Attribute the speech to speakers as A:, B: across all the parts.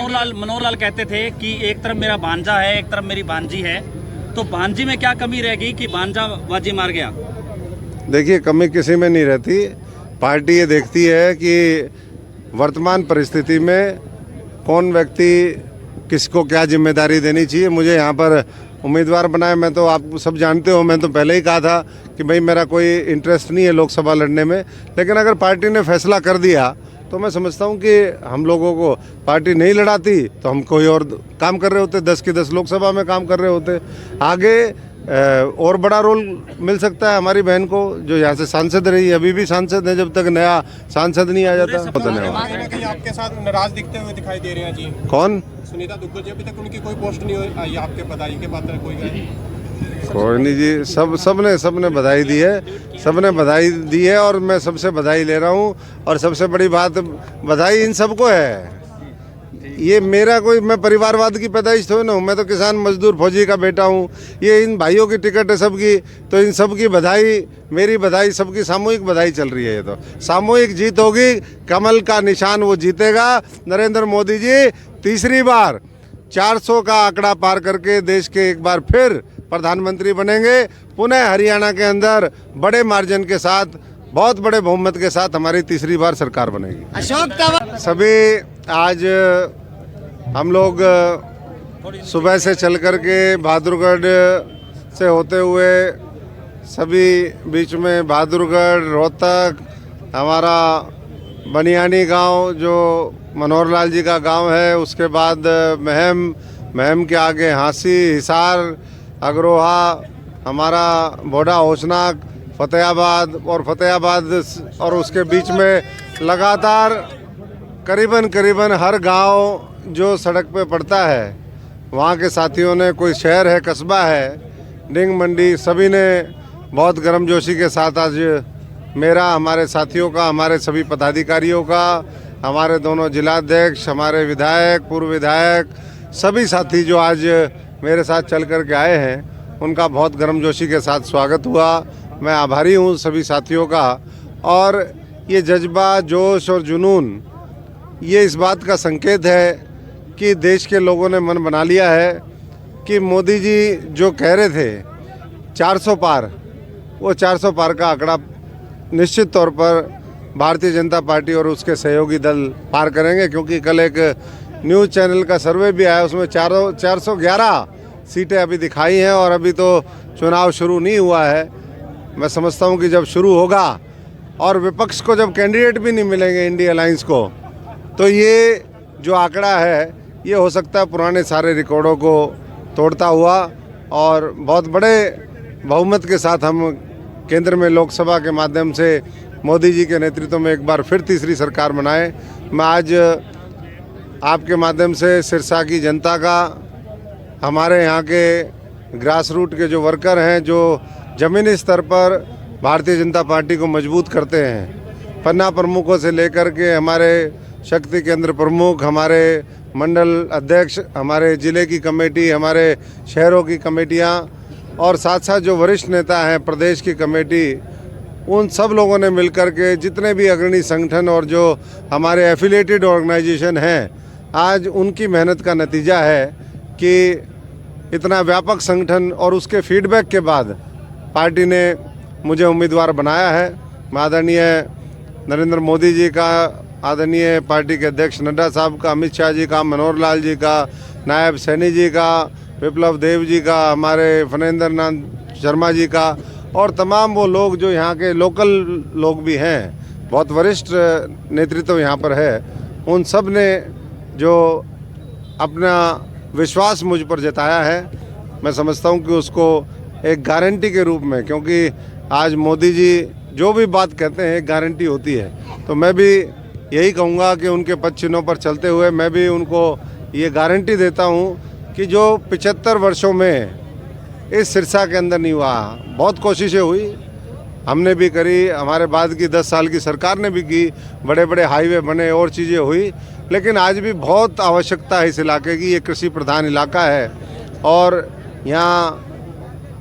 A: मनोहर लाल कहते थे कि एक तरफ मेरा भांजा है, एक तरफ मेरी भांजी है, तो भांजी में क्या कमी रहेगी कि भांजा बाजी मार गया?
B: देखिए, कमी किसी में नहीं रहती। पार्टी ये देखती है कि वर्तमान परिस्थिति में कौन व्यक्ति किसको क्या जिम्मेदारी देनी चाहिए। मुझे यहाँ पर उम्मीदवार बनाए, मैं तो आप सब जानते हो, मैं तो पहले ही कहा था कि भाई मेरा कोई इंटरेस्ट नहीं है लोकसभा लड़ने में, लेकिन अगर पार्टी ने फैसला कर दिया तो मैं समझता हूँ कि हम लोगों को पार्टी नहीं लड़ाती तो हम कोई और काम कर रहे होते, 10 की 10 लोकसभा में काम कर रहे होते। आगे और बड़ा रोल मिल सकता है हमारी बहन को, जो यहाँ से सांसद रही, अभी भी सांसद है जब तक नया सांसद नहीं आ जाता।
C: धन्यवाद। आपके साथ नाराज दिखते हुए दिखाई दे रहे हैं जी।
B: कौन?
C: सुनीता दुग्गल जी, अभी तक उनकी कोई पोस्ट नहीं आई आपके बधाई के पात्र कोई गए?
B: कोई नहीं जी, सबने बधाई दी है, सबने बधाई दी है और मैं सबसे बधाई ले रहा हूँ। और सबसे बड़ी बात, बधाई इन सबको है। ये मेरा कोई, मैं परिवारवाद की पैदाइश थोड़ी ना हूँ, मैं तो किसान मजदूर फौजी का बेटा हूँ। ये इन भाइयों की टिकट है सबकी, तो इन सबकी बधाई, मेरी बधाई, सबकी सामूहिक बधाई चल रही है। ये तो सामूहिक जीत होगी, कमल का निशान वो जीतेगा। नरेंद्र मोदी जी तीसरी बार 400 का आंकड़ा पार करके देश के एक बार फिर प्रधानमंत्री बनेंगे। पुनः हरियाणा के अंदर बड़े मार्जिन के साथ, बहुत बड़े बहुमत के साथ हमारी तीसरी बार सरकार बनेगी।
D: अशोक
B: सभी आज हम लोग सुबह से चल कर के बहादुरगढ़ से होते हुए सभी बीच में बहादुरगढ़, रोहतक, हमारा बनियानी गांव जो मनोहर लाल जी का गांव है, उसके बाद महम के आगे हांसी, हिसार, अग्रोहा, हमारा बोडा, होशनाग, फतेहाबाद और उसके बीच में लगातार करीबन हर गांव जो सड़क पे पड़ता है, वहाँ के साथियों ने, कोई शहर है, कस्बा है, डिंग मंडी, सभी ने बहुत गर्मजोशी के साथ आज मेरा, हमारे साथियों का, हमारे सभी पदाधिकारियों का, हमारे दोनों जिलाध्यक्ष, हमारे विधायक, पूर्व विधायक, सभी साथी जो आज मेरे साथ चल कर के आए हैं, उनका बहुत गर्मजोशी के साथ स्वागत हुआ। मैं आभारी हूँ सभी साथियों का। और ये जज्बा, जोश और जुनून, ये इस बात का संकेत है कि देश के लोगों ने मन बना लिया है कि मोदी जी जो कह रहे थे 400 पार, वो 400 पार का आंकड़ा निश्चित तौर पर भारतीय जनता पार्टी और उसके सहयोगी दल पार करेंगे। क्योंकि कल एक न्यूज़ चैनल का सर्वे भी आया, उसमें 411 सीटें अभी दिखाई हैं और अभी तो चुनाव शुरू नहीं हुआ है। मैं समझता हूं कि जब शुरू होगा और विपक्ष को जब कैंडिडेट भी नहीं मिलेंगे इंडिया अलायंस को, तो ये जो आंकड़ा है ये हो सकता है पुराने सारे रिकॉर्डों को तोड़ता हुआ और बहुत बड़े बहुमत के साथ हम केंद्र में लोकसभा के माध्यम से मोदी जी के नेतृत्व में एक बार फिर तीसरी सरकार बनाए। मैं आज आपके माध्यम से सिरसा की जनता का, हमारे यहाँ के ग्रास रूट के जो वर्कर हैं, जो ज़मीनी स्तर पर भारतीय जनता पार्टी को मजबूत करते हैं, पन्ना प्रमुखों से लेकर के हमारे शक्ति केंद्र प्रमुख, हमारे मंडल अध्यक्ष, हमारे ज़िले की कमेटी, हमारे शहरों की कमेटियाँ और साथ साथ जो वरिष्ठ नेता हैं प्रदेश की कमेटी, उन सब लोगों ने मिलकर के, जितने भी अग्रणी संगठन और जो हमारे एफिलिएटेड ऑर्गेनाइजेशन हैं, आज उनकी मेहनत का नतीजा है कि इतना व्यापक संगठन और उसके फीडबैक के बाद पार्टी ने मुझे उम्मीदवार बनाया है। मैं आदरणीय नरेंद्र मोदी जी का, आदरणीय पार्टी के अध्यक्ष नड्डा साहब का, अमित शाह जी का, मनोहर लाल जी का, नायब सैनी जी का, विप्लव देव जी का, हमारे फनेंद्र नाथ शर्मा जी का और तमाम वो लोग जो यहाँ के लोकल लोग भी हैं, बहुत वरिष्ठ नेतृत्व यहाँ पर है, उन सब ने जो अपना विश्वास मुझ पर जताया है, मैं समझता हूँ कि उसको एक गारंटी के रूप में, क्योंकि आज मोदी जी जो भी बात कहते हैं एक गारंटी होती है, तो मैं भी यही कहूँगा कि उनके पद चिन्हों पर चलते हुए मैं भी उनको ये गारंटी देता हूँ कि जो 75 वर्षों में इस सिरसा के अंदर नहीं हुआ, बहुत कोशिशें हुई, हमने भी करी, हमारे बाद की 10 साल की सरकार ने भी की, बड़े बड़े हाईवे बने और चीज़ें हुई, लेकिन आज भी बहुत आवश्यकता है इस इलाके की। ये कृषि प्रधान इलाका है और यहाँ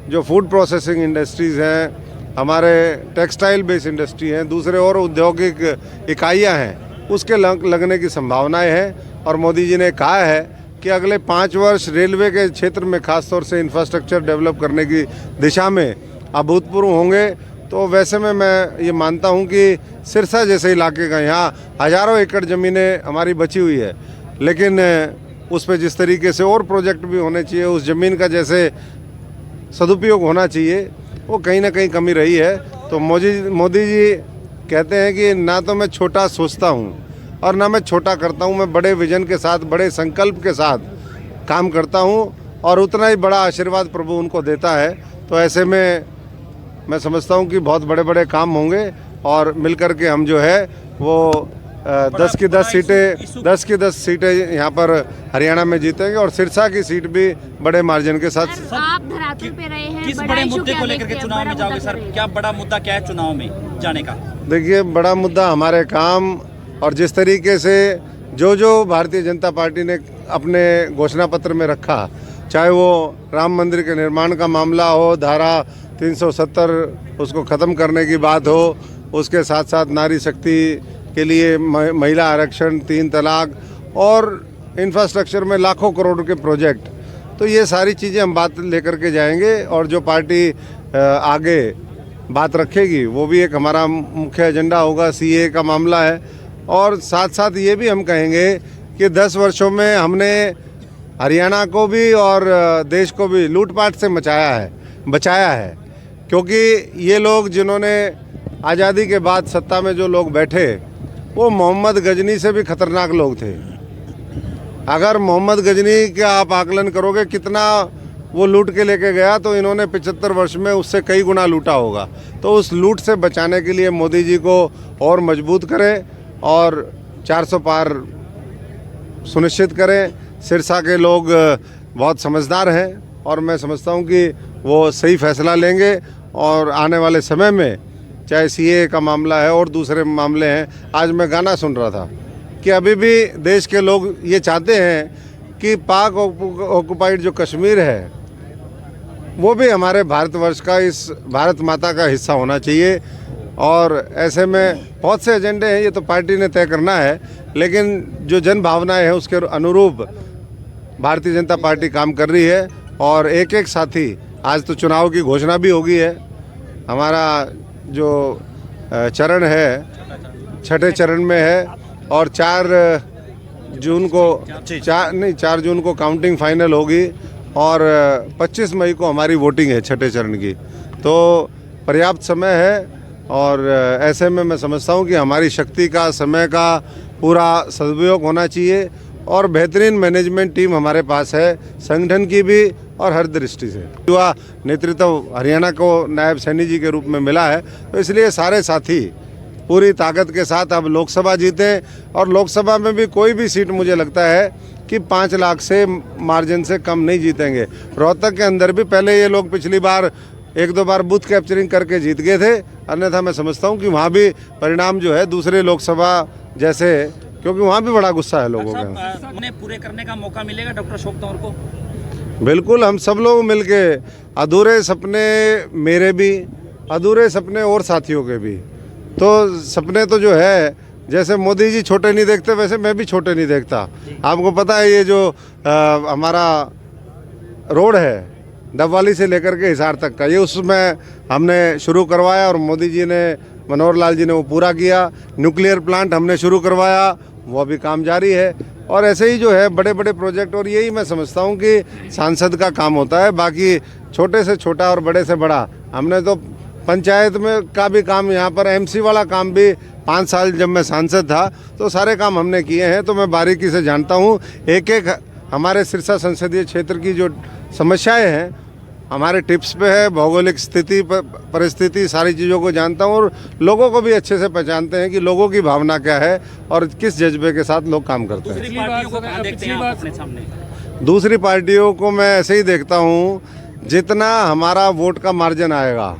B: जो फूड प्रोसेसिंग इंडस्ट्रीज़ हैं, हमारे टेक्सटाइल बेस्ड इंडस्ट्री हैं, दूसरे और औद्योगिक इकाइयाँ हैं, उसके लगने की संभावनाएं हैं और मोदी जी ने कहा है कि अगले 5 वर्ष रेलवे के क्षेत्र में खासतौर से इंफ्रास्ट्रक्चर डेवलप करने की दिशा में अभूतपूर्व होंगे। तो वैसे में मैं ये मानता हूँ कि सिरसा जैसे इलाके का यहाँ हज़ारों एकड़ ज़मीनें हमारी बची हुई है, लेकिन उस पर जिस तरीके से और प्रोजेक्ट भी होने चाहिए, उस ज़मीन का जैसे सदुपयोग होना चाहिए, वो कहीं ना कहीं कमी रही है। तो मोदी जी कहते हैं कि ना तो मैं छोटा सोचता हूँ और ना मैं छोटा करता हूँ, मैं बड़े विजन के साथ, बड़े संकल्प के साथ काम करता हूँ और उतना ही बड़ा आशीर्वाद प्रभु उनको देता है। तो ऐसे में मैं समझता हूँ कि बहुत बड़े बड़े काम होंगे और मिलकर के हम जो है वो 10 की 10 सीटें यहाँ पर हरियाणा में जीतेंगे और सिरसा की सीट भी बड़े मार्जिन के साथ।
D: आप धरातल पे रहे हैं,
A: किस
D: बड़ा
A: बड़े
D: इशू
A: मुद्दे
D: क्या
A: को लेकर के
D: देखते हैं?
A: चुनाव में
D: बड़ा
A: जाओगे
D: मुद्दा
A: सर?
D: क्या
A: क्या बड़ा मुद्दा क्या है चुनाव में जाने का?
B: देखिए, बड़ा मुद्दा हमारे काम और जिस तरीके से जो भारतीय जनता पार्टी ने अपने घोषणा पत्र में रखा, चाहे वो राम मंदिर के निर्माण का मामला हो, धारा 370 उसको ख़त्म करने की बात हो, उसके साथ साथ नारी शक्ति के लिए महिला आरक्षण, 3 तलाक और इंफ्रास्ट्रक्चर में लाखों करोड़ के प्रोजेक्ट, तो ये सारी चीज़ें हम बात लेकर के जाएंगे और जो पार्टी आगे बात रखेगी वो भी एक हमारा मुख्य एजेंडा होगा। सीए का मामला है और साथ साथ ये भी हम कहेंगे कि 10 वर्षों में हमने हरियाणा को भी और देश को भी लूटपाट से बचाया है, क्योंकि ये लोग जिन्होंने आज़ादी के बाद सत्ता में जो लोग बैठे वो मोहम्मद गजनी से भी खतरनाक लोग थे। अगर मोहम्मद गजनी का आप आकलन करोगे कितना वो लूट के लेके गया, तो इन्होंने 75 वर्ष में उससे कई गुना लूटा होगा। तो उस लूट से बचाने के लिए मोदी जी को और मजबूत करें और 400 पार सुनिश्चित करें। सिरसा के लोग बहुत समझदार हैं और मैं समझता हूं कि वो सही फैसला लेंगे और आने वाले समय में चाहे सीए का मामला है और दूसरे मामले हैं। आज मैं गाना सुन रहा था कि अभी भी देश के लोग ये चाहते हैं कि पाक ऑक्युपाइड जो कश्मीर है वो भी हमारे भारतवर्ष का, इस भारत माता का हिस्सा होना चाहिए। और ऐसे में बहुत से एजेंडे हैं, ये तो पार्टी ने तय करना है, लेकिन जो जन भावनाएं हैं उसके अनुरूप भारतीय जनता पार्टी काम कर रही है। और एक एक साथी, आज तो चुनाव की घोषणा भी होगी है, हमारा जो चरण है 6ठे चरण में है और 4 जून को काउंटिंग फाइनल होगी और 25 मई को हमारी वोटिंग है 6ठे चरण की। तो पर्याप्त समय है और ऐसे में मैं समझता हूँ कि हमारी शक्ति का, समय का पूरा सदुपयोग होना चाहिए और बेहतरीन मैनेजमेंट टीम हमारे पास है, संगठन की भी और हर दृष्टि से। युवा नेतृत्व हरियाणा को नायब सैनी जी के रूप में मिला है, तो इसलिए सारे साथी पूरी ताकत के साथ अब लोकसभा जीतें और लोकसभा में भी कोई भी सीट मुझे लगता है कि 5 लाख से मार्जिन से कम नहीं जीतेंगे। रोहतक के अंदर भी पहले ये लोग पिछली बार 1-2 बार बूथ कैप्चरिंग करके जीत गए थे, अन्यथा मैं समझता हूँ कि वहाँ भी परिणाम जो है दूसरे लोकसभा जैसे, क्योंकि वहाँ भी बड़ा गुस्सा है लोगों का।
A: उन्हें पूरे करने का मौका मिलेगा डॉक्टर अशोक तंवर को?
B: बिल्कुल, हम सब लोग मिलके, अधूरे सपने मेरे भी, अधूरे सपने और साथियों के भी। तो सपने तो जो है, जैसे मोदी जी छोटे नहीं देखते वैसे मैं भी छोटे नहीं देखता। आपको पता है ये जो हमारा रोड है डबवाली से लेकर के हिसार तक का, ये उसमें हमने शुरू करवाया और मोदी जी ने, मनोहर लाल जी ने वो पूरा किया। न्यूक्लियर प्लांट हमने शुरू करवाया, वो अभी काम जारी है। और ऐसे ही जो है बड़े बड़े प्रोजेक्ट, और यही मैं समझता हूँ कि सांसद का काम होता है। बाकी छोटे से छोटा और बड़े से बड़ा, हमने तो पंचायत में का भी काम, यहाँ पर एमसी वाला काम भी 5 साल जब मैं सांसद था तो सारे काम हमने किए हैं। तो मैं बारीकी से जानता हूँ एक एक हमारे सिरसा संसदीय क्षेत्र की जो समस्याएं हैं, हमारे टिप्स पे है, भौगोलिक स्थिति परिस्थिति सारी चीज़ों को जानता हूँ और लोगों को भी अच्छे से पहचानते हैं कि लोगों की भावना क्या है और किस जज्बे के साथ लोग काम करते हैं।
A: दूसरी पार्टियों को कहाँ देखते हैं आप अपने सामने?
B: दूसरी पार्टियों को मैं ऐसे ही देखता हूँ, जितना हमारा वोट का मार्जिन आएगा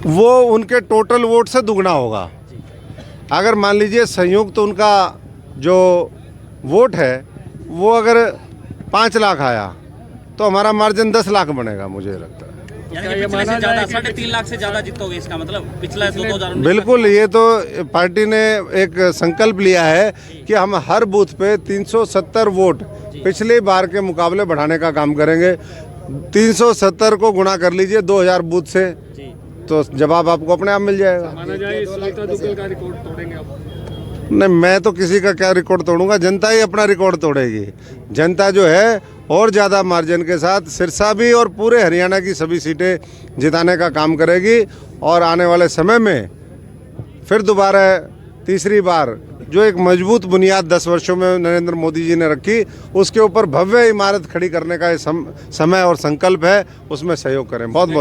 B: वो उनके टोटल वोट से दुगना होगा। अगर मान लीजिए संयुक्त उनका जो वोट है वो अगर 5 लाख आया तो हमारा मार्जिन 10 लाख बनेगा, मुझे लगता है।
A: यानी कि पिछले से ज्यादा 3.5 लाख से ज्यादा जीतोगे, इसका मतलब पिछला 2019
B: बिल्कुल, ये तो पार्टी ने एक संकल्प लिया है कि हम हर बूथ पे 370 वोट पिछली बार के मुकाबले बढ़ाने का काम करेंगे। 370 को गुणा कर लीजिए 2000 बूथ से, तो जवाब आपको अपने आप मिल जाएगा।
D: माना जाए सुनीता दुग्गल का रिकॉर्ड तोड़ेंगे आप?
B: नहीं, मैं तो किसी का क्या रिकॉर्ड तोड़ूंगा, जनता ही अपना रिकॉर्ड तोड़ेगी। जनता जो है और ज़्यादा मार्जिन के साथ सिरसा भी और पूरे हरियाणा की सभी सीटें जिताने का काम करेगी। और आने वाले समय में फिर दोबारा तीसरी बार जो एक मजबूत बुनियाद 10 वर्षों में नरेंद्र मोदी जी ने रखी, उसके ऊपर भव्य इमारत खड़ी करने का ये समय और संकल्प है, उसमें सहयोग करें। बहुत बहुत